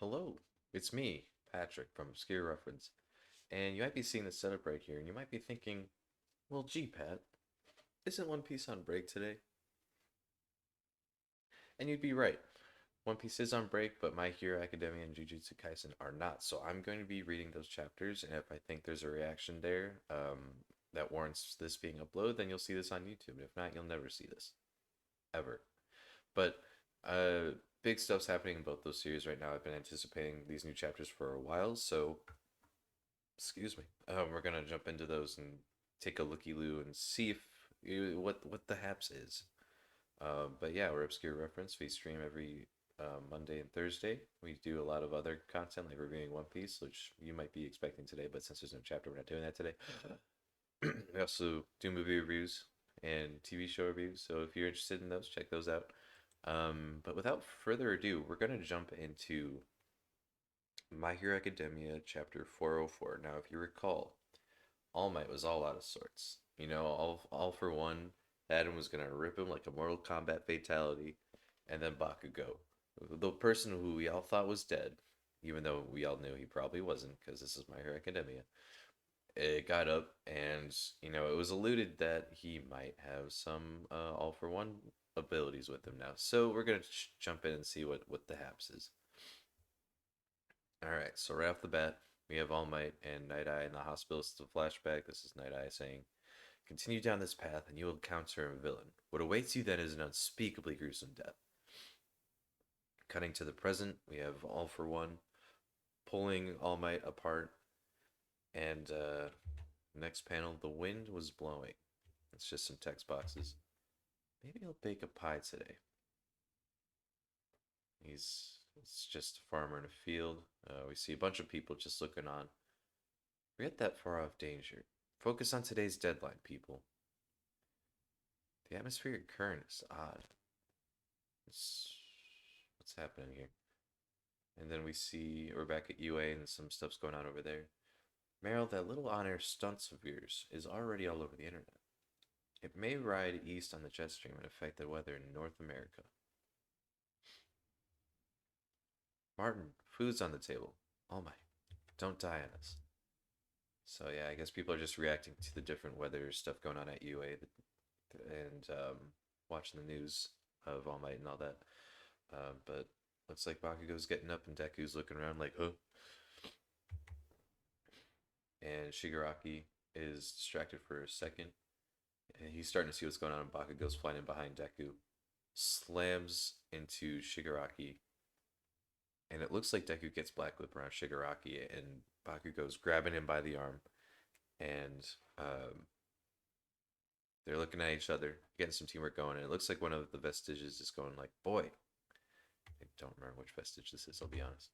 Hello, it's me, Patrick from Obscure Reference, and you might be seeing the setup right here, and you might be thinking, well, gee, Pat, isn't One Piece on break today? And you'd be right. One Piece is on break, but My Hero Academia and Jujutsu Kaisen are not, so I'm going to be reading those chapters, and if I think there's a reaction there that warrants this being uploaded, then you'll see this on YouTube. If not, you'll never see this, ever. But uh, big stuff's happening in both those series right now. I've been anticipating these new chapters for a while, so excuse me. We're gonna jump into those and take a looky loo and see if what the haps is. But yeah, we're Obscure Reference. We stream every Monday and Thursday. We do a lot of other content like reviewing One Piece, which you might be expecting today, but since there's no chapter, we're not doing that today. We also do movie reviews and TV show reviews. So if you're interested in those, check those out. But without further ado, we're gonna jump into My Hero Academia, Chapter 404. Now, if you recall, All Might was all out of sorts. All for one, Adam was gonna rip him like a Mortal Kombat fatality, and then Bakugo, the person who we all thought was dead, even though we all knew he probably wasn't, because this is My Hero Academia. It got up, and it was alluded that he might have some All for One abilities with him now. So we're gonna jump in and see what the haps is. All right, so right off the bat, we have All Might and Night Eye in the hospital. This is a flashback. This is Night Eye saying, "Continue down this path, and you will encounter a villain. What awaits you then is an unspeakably gruesome death." Cutting to the present, we have All for One pulling All Might apart, and next panel, the wind was blowing. It's just some text boxes. Maybe I'll bake a pie today. It's just a farmer in a field. We see a bunch of people just looking on. Forget that far off danger. Focus on today's deadline, people. The atmospheric current is odd. It's, what's happening here? And then we see we're back at UA and some stuff's going on over there. Meryl, that little on-air stunts of yours is already all over the internet. It may ride east on the jet stream and affect the weather in North America. Martin, food's on the table. Oh my, don't die on us. So yeah, I guess people are just reacting to the different weather stuff going on at UA and watching the news of All Might and all that. But looks like Bakugo's getting up and Deku's looking around like, huh? And Shigaraki is distracted for a second. And he's starting to see what's going on, and Bakugo's flying in behind Deku. Slams into Shigaraki. And it looks like Deku gets Black Whip around Shigaraki, and Bakugo's grabbing him by the arm. And they're looking at each other, getting some teamwork going. And it looks like one of the vestiges is going like, boy. I don't remember which vestige this is, I'll be honest.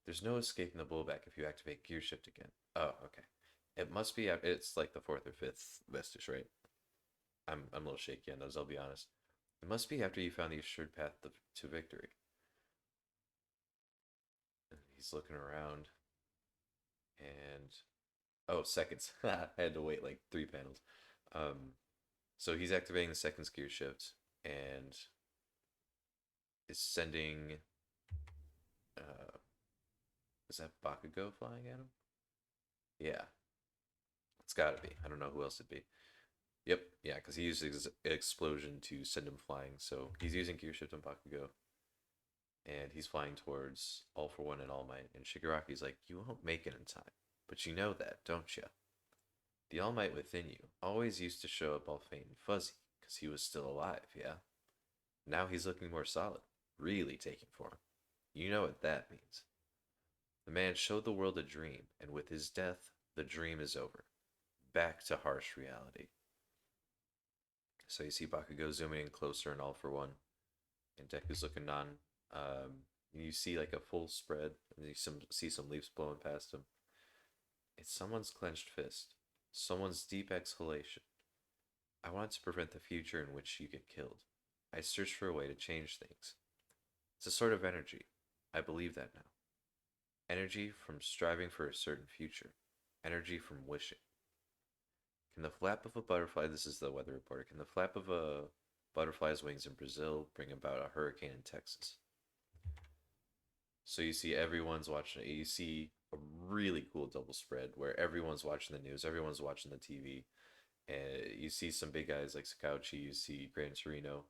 There's no escaping the blowback if you activate gear shift again. Oh, okay. It must be, it's like the fourth or fifth vestige, right? I'm a little shaky on those, I'll be honest. It must be after you found the assured path to victory. And he's looking around, and oh, seconds. I had to wait like 3 panels. Um, so he's activating the second gear shift and is sending. Uh, is that Bakugo flying at him? Yeah, it's gotta be. I don't know who else it'd be. Yep, yeah, because he used his explosion to send him flying. So he's using gear shift on Bakugo, and he's flying towards All for One and All Might. And Shigaraki's like, "You won't make it in time, but you know that, don't you?" The All Might within you always used to show up all faint and fuzzy, because he was still alive, yeah? Now he's looking more solid, really taking form. You know what that means. The man showed the world a dream, and with his death, the dream is over. Back to harsh reality. So you see Bakugo zooming in closer and All for One, and Deku's looking on. You see like a full spread, and you see some leaves blowing past him. It's someone's clenched fist, someone's deep exhalation. I wanted to prevent the future in which you get killed. I searched for a way to change things. It's a sort of energy. I believe that now. Energy from striving for a certain future. Energy from wishing. Can the flap of a butterfly, this is the weather reporter, can the flap of a butterfly's wings in Brazil bring about a hurricane in Texas? So you see everyone's watching it. You see a really cool double spread where everyone's watching the news, everyone's watching the TV, and you see some big guys like Sakauchi, you see Gran Torino,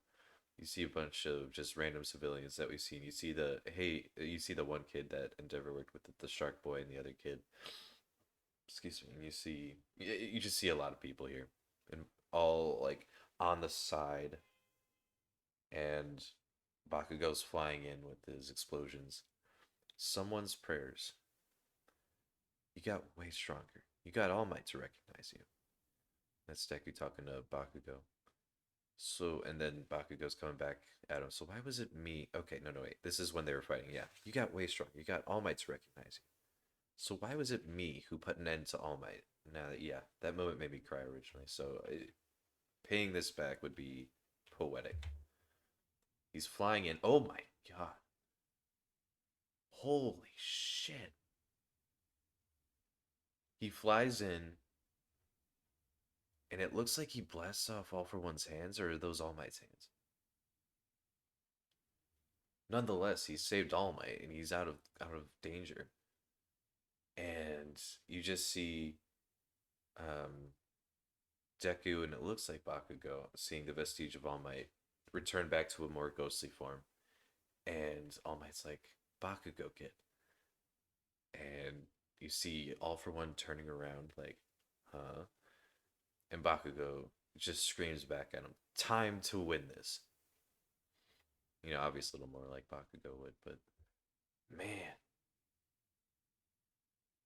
you see a bunch of just random civilians that we've seen. You see the one kid that Endeavor worked with, the Shark Boy, and the other kid. Excuse me. And you just see a lot of people here, and all like on the side, and Bakugo's flying in with his explosions. Someone's prayers. You got way stronger. You got All Might to recognize you. That's Deku talking to Bakugo. So, and then Bakugo's coming back at him. So why was it me? Okay, no, wait. This is when they were fighting. Yeah, you got way strong. You got All Might to recognize you. So why was it me who put an end to All Might? Now, yeah, that moment made me cry originally. So paying this back would be poetic. He's flying in. Oh my god! Holy shit! He flies in, and it looks like he blasts off All for One's hands, or are those All Might's hands? Nonetheless, he saved All Might, and he's out of danger. And you just see um, Deku, and it looks like Bakugo, seeing the vestige of All Might, return back to a more ghostly form. And All Might's like, Bakugo, kid. And you see All for One turning around, like, huh? And Bakugo just screams back at him, time to win this. Obviously a little more like Bakugo would, but man,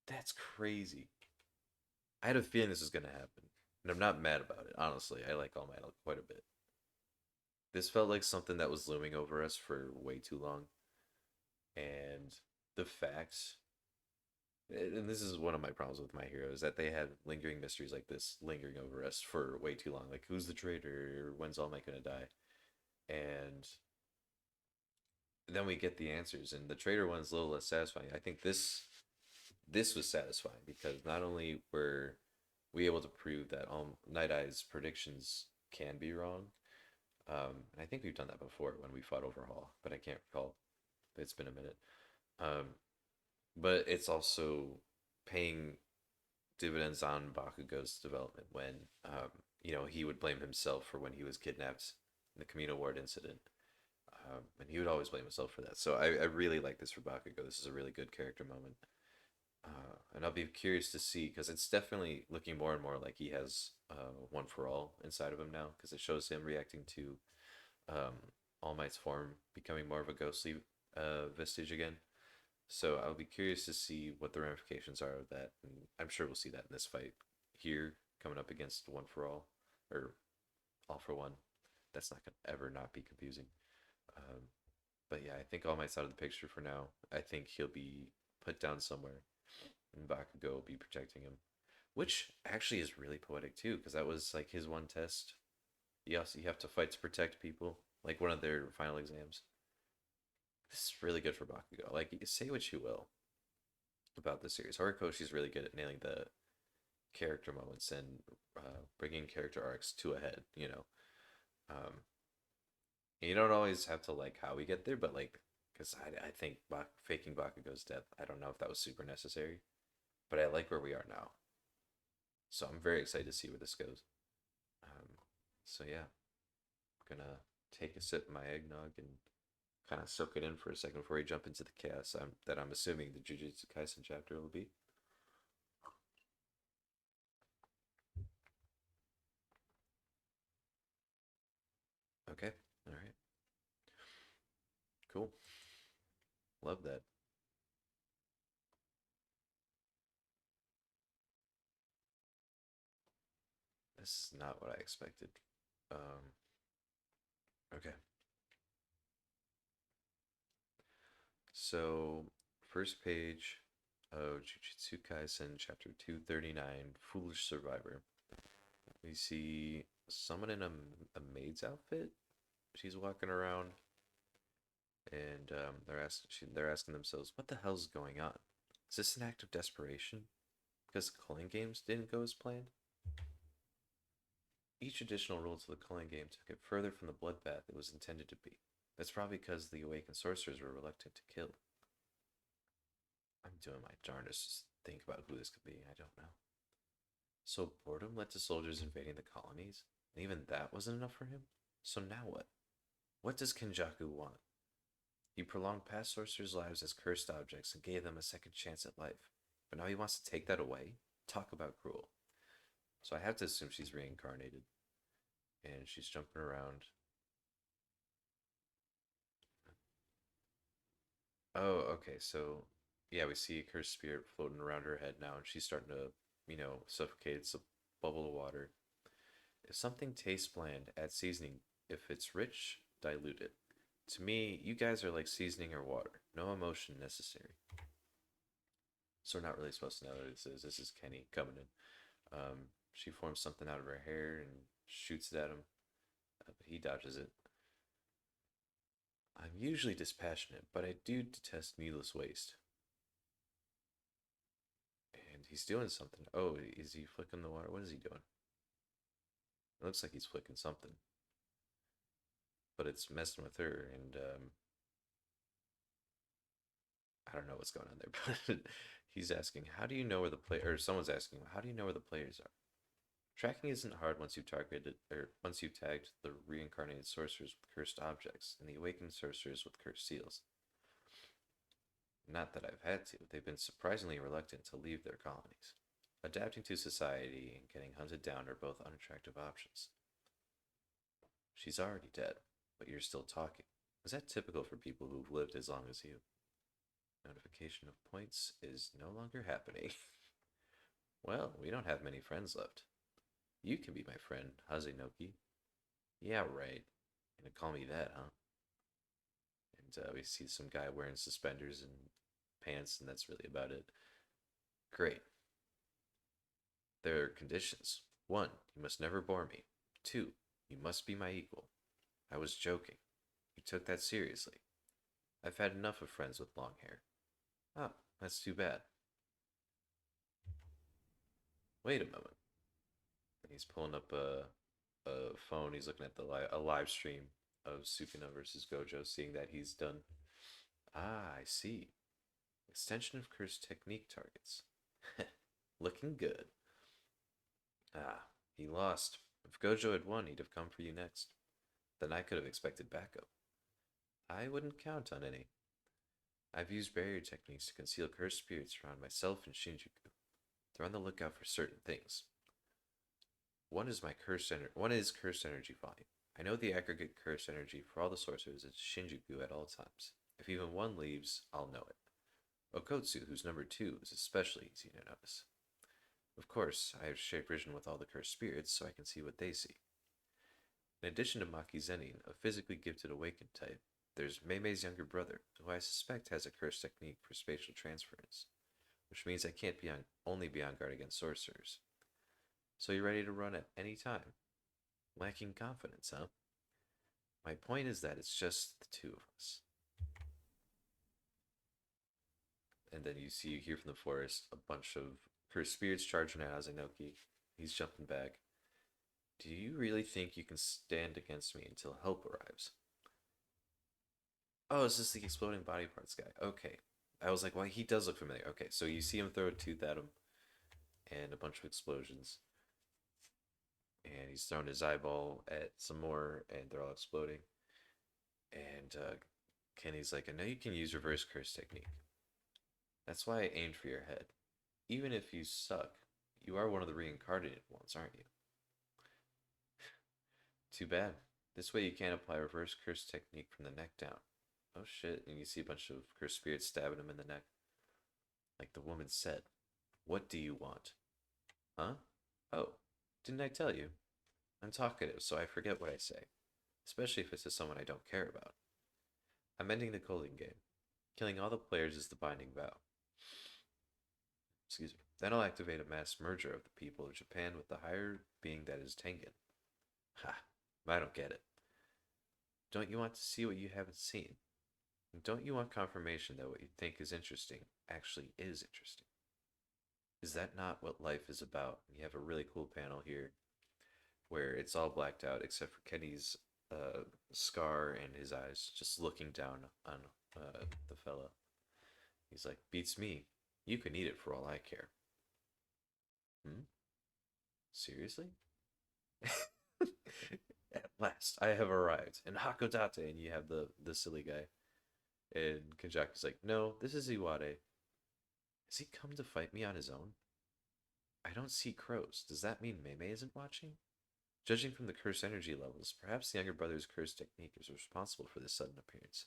that's crazy. I had a feeling this was going to happen. And I'm not mad about it, honestly. I like All Might quite a bit. This felt like something that was looming over us for way too long. And the facts, and this is one of my problems with My Hero, is that they had lingering mysteries like this lingering over us for way too long. Like, who's the traitor? When's All Might going to die? And then we get the answers, and the traitor one's a little less satisfying. I think this was satisfying because not only were we able to prove that Night Eye's predictions can be wrong, and I think we've done that before when we fought Overhaul, but I can't recall. It's been a minute. Um, but it's also paying dividends on Bakugo's development when he would blame himself for when he was kidnapped in the communal ward incident. And he would always blame himself for that. So I really like this for Bakugo. This is a really good character moment. And I'll be curious to see because it's definitely looking more and more like he has One for All inside of him now because it shows him reacting to um, All Might's form becoming more of a ghostly vestige again. So I'll be curious to see what the ramifications are of that. And I'm sure we'll see that in this fight here coming up against One for All or All for One. That's not gonna ever not be confusing. Um, but yeah, I think All Might's out of the picture for now. I think he'll be put down somewhere, and Bakugo will be protecting him, which actually is really poetic too, because that was like his one test. You have to fight to protect people, like one of their final exams. This is really good for Bakugo. Like, say what you will about the series, Horikoshi's really good at nailing the character moments and bringing character arcs to a head. Um, and you don't always have to like how we get there, but like, because I think faking Bakugo's death, I don't know if that was super necessary, but I like where we are now. So I'm very excited to see where this goes. Um, so yeah, I'm gonna take a sip of my eggnog and kind of soak it in for a second before we jump into the chaos that I'm assuming the Jujutsu Kaisen chapter will be. Okay, all right, cool. Love that. This is not what I expected. Okay, so first page of Jujutsu Kaisen chapter 239, Foolish Survivor. We see someone in a maid's outfit. She's walking around, and they're asking themselves, "What the hell's going on? Is this an act of desperation? Because the culling games didn't go as planned?" Each additional rule to the culling game took it further from the bloodbath it was intended to be. That's probably because the awakened sorcerers were reluctant to kill. doing my darndest to think about who this could be. I don't know. So boredom led to soldiers invading the colonies, and even that wasn't enough for him? So now what? What does Kenjaku want? He prolonged past sorcerers' lives as cursed objects and gave them a second chance at life. But now he wants to take that away? Talk about cruel. So I have to assume she's reincarnated. And she's jumping around. Oh, okay. So, yeah, we see her spirit floating around her head now, and she's starting to, suffocate. It's a bubble of water. If something tastes bland, add seasoning. If it's rich, dilute it. To me, you guys are like seasoning or water. No emotion necessary. So we're not really supposed to know what this is. This is Kenny coming in. She forms something out of her hair and shoots it at him. But he dodges it. I'm usually dispassionate, but I do detest needless waste. And he's doing something. Oh, is he flicking the water? What is he doing? It looks like he's flicking something. But it's messing with her, and I don't know what's going on there. But he's asking, how do you know where the player, or someone's asking, how do you know where the players are? Tracking isn't hard once you've targeted, or once you've tagged the reincarnated sorcerers with cursed objects and the awakened sorcerers with cursed seals. Not that I've had to. They've been surprisingly reluctant to leave their colonies. Adapting to society and getting hunted down are both unattractive options. She's already dead, but you're still talking. Is that typical for people who've lived as long as you? Notification of points is no longer happening. Well, we don't have many friends left. You can be my friend, Hazenoki. Yeah, right. You're gonna call me that, huh? And we see some guy wearing suspenders and pants, and that's really about it. Great. There are conditions. 1. You must never bore me. 2. You must be my equal. I was joking. You took that seriously. I've had enough of friends with long hair. Oh, that's too bad. Wait a moment. And he's pulling up a phone. He's looking at a live stream of Sukuna versus Gojo, seeing that he's done. Ah, I see. Extension of curse technique targets. Looking good. Ah, he lost. If Gojo had won, he'd have come for you next. Then I could have expected backup. I wouldn't count on any. I've used barrier techniques to conceal cursed spirits around myself and Shinjuku. They're on the lookout for certain things. One is cursed energy volume. I know the aggregate cursed energy for all the sorcerers at Shinjuku at all times. If even one leaves, I'll know it. Okotsu, who's number 2, is especially easy to notice. Of course, I have shared vision with all the cursed spirits, so I can see what they see. In addition to Maki Zenin, a physically gifted awakened type, there's Mei's younger brother, who I suspect has a cursed technique for spatial transference, which means I can't only be on guard against sorcerers. So you're ready to run at any time? Lacking confidence, huh? My point is that it's just the two of us. And then you hear from the forest a bunch of her spirits charging at Azanoki. He's jumping back. Do you really think you can stand against me until help arrives? Oh, is this the exploding body parts guy? Okay. I was like, well, he does look familiar. Okay, so you see him throw a tooth at him and a bunch of explosions. And he's throwing his eyeball at some more, and they're all exploding. And Kenny's like, I know you can use reverse curse technique. That's why I aimed for your head. Even if you suck, you are one of the reincarnated ones, aren't you? Too bad. This way you can't apply reverse curse technique from the neck down. Oh shit, and you see a bunch of cursed spirits stabbing him in the neck. Like the woman said, what do you want? Huh? Oh, didn't I tell you? I'm talkative, so I forget what I say. Especially if it's to someone I don't care about. I'm ending the Colin game. Killing all the players is the binding vow. Excuse me. Then I'll activate a mass merger of the people of Japan with the higher being that is Tengen. Ha! I don't get it. Don't you want to see what you haven't seen? And don't you want confirmation that what you think is interesting actually is interesting? Is that not what life is about? You have a really cool panel here where it's all blacked out except for Kenny's scar and his eyes just looking down on the fella. He's like, beats me. You can eat it for all I care. Hmm? Seriously? At last, I have arrived. And Hakodate, and you have the silly guy. And Kanjaku's like, no, this is Iwate. Has he come to fight me on his own? I don't see crows. Does that mean Mei isn't watching? Judging from the curse energy levels, perhaps the younger brother's curse technique is responsible for this sudden appearance.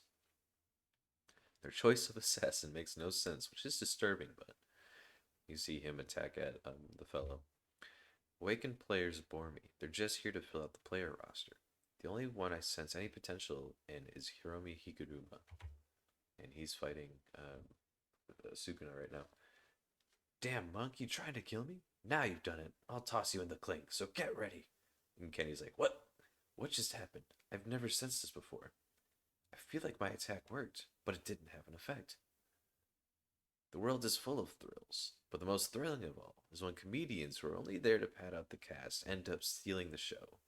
Their choice of assassin makes no sense, which is disturbing, but you see him attack at the fellow. Awakened players bore me. They're just here to fill out the player roster. The only one I sense any potential in is Hiromi Higuruma, and he's fighting Sukuna right now. Damn, monk, you trying to kill me? Now you've done it. I'll toss you in the clink, so get ready. And Kenny's like, what? What just happened? I've never sensed this before. I feel like my attack worked, but it didn't have an effect. The world is full of thrills, but the most thrilling of all is when comedians who are only there to pad out the cast end up stealing the show.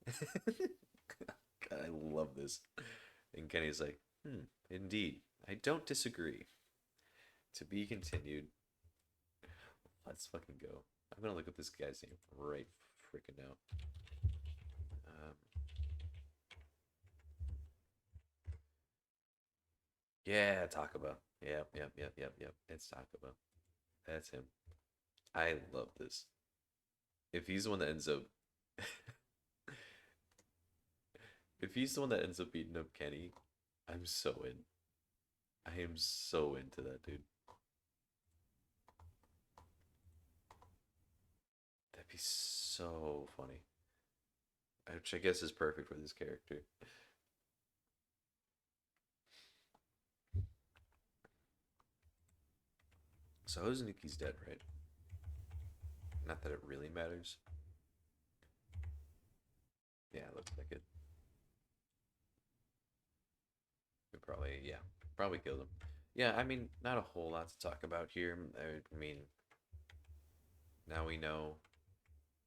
God, I love this. And Kenny's like, indeed, I don't disagree. To be continued. Let's fucking go. I'm gonna look up this guy's name right freaking now. Um, yeah, Takaba. Yep. It's Takaba. That's him. I love this. If he's the one that ends up, if he's the one that ends up beating up Kenny, I'm so in. I am so into that dude. That'd be so funny. Which I guess is perfect for this character. So Ozuniki's dead, right? Not that it really matters. Yeah, it looks like it. We probably, yeah, probably killed him. Yeah, I mean, not a whole lot to talk about here. I mean, now we know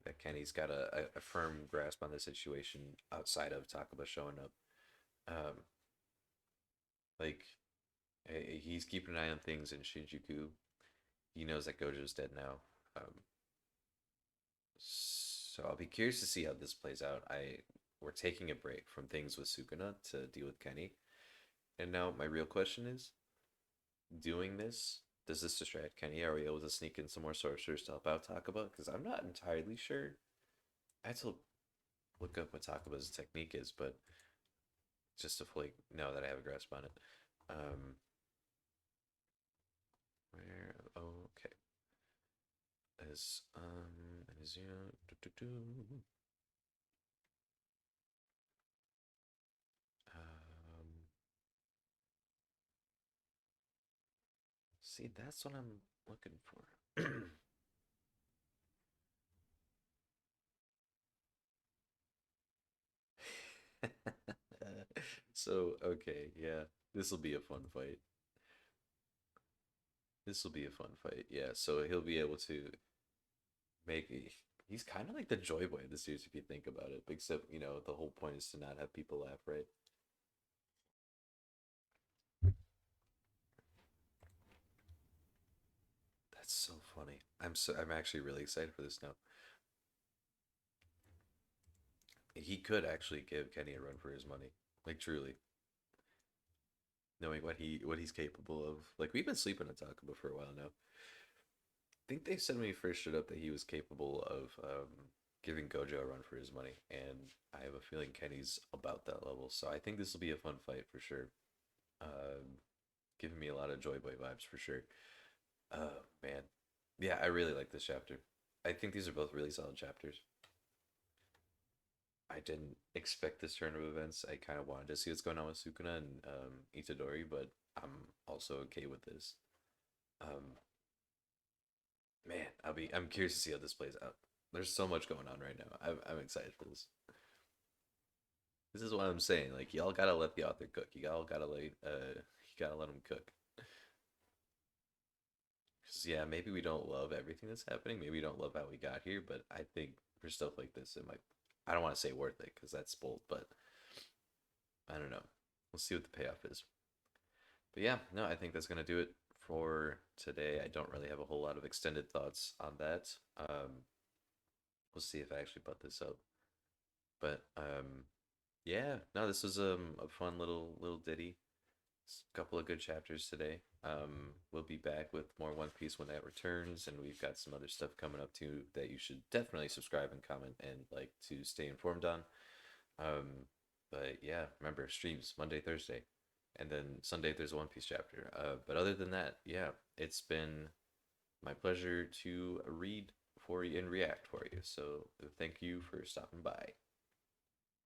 that Kenny's got a firm grasp on the situation outside of Takaba showing up. Um, like, he's keeping an eye on things in Shinjuku. He knows that Gojo's dead now. Um, so I'll be curious to see how this plays out. We're taking a break from things with Sukuna to deal with Kenny. And now my real question is, doing this, does this distract Kenny? Are we able to sneak in some more sorcerers to help out Takaba? Because I'm not entirely sure. I had to look up what Takaba's technique is, but just to fully know that I have a grasp on it. Um, where? Oh, okay. As see, that's what I'm looking for. So, okay, yeah, this will be a fun fight. This will be a fun fight. Yeah, so he'll be able to make. He's kind of like the Joy Boy of the series if you think about it. Except, the whole point is to not have people laugh, right? That's so funny. I'm actually really excited for this now. He could actually give Kenny a run for his money. Like truly. Knowing what he's capable of. Like we've been sleeping on Takaba for a while now. I think they said when he first showed up that he was capable of giving Gojo a run for his money, and I have a feeling Kenny's about that level. So I think this will be a fun fight for sure. Um, Giving me a lot of Joy Boy vibes for sure. Oh man, yeah, I really like this chapter. I think these are both really solid chapters. I didn't expect this turn of events. I kind of wanted to see what's going on with Sukuna and Itadori, but I'm also okay with this. Um, Man, I'm curious to see how this plays out. There's so much going on right now. I'm excited for this. This is what I'm saying. Like y'all gotta let the author cook. You gotta let him cook. Cause yeah, maybe we don't love everything that's happening. Maybe we don't love how we got here. But I think for stuff like this, it might. I don't want to say worth it because that's bold, but I don't know. We'll see what the payoff is. But yeah, no, I think that's gonna do it for today. I don't really have a whole lot of extended thoughts on that. We'll see if I actually put this up. But yeah, no, this was a fun little ditty. A couple of good chapters today. We'll be back with more One Piece when that returns, and we've got some other stuff coming up too that you should definitely subscribe and comment and like to stay informed on. But yeah, remember streams Monday, Thursday, and then Sunday there's a One Piece chapter. But other than that, yeah, it's been my pleasure to read for you and react for you. So thank you for stopping by.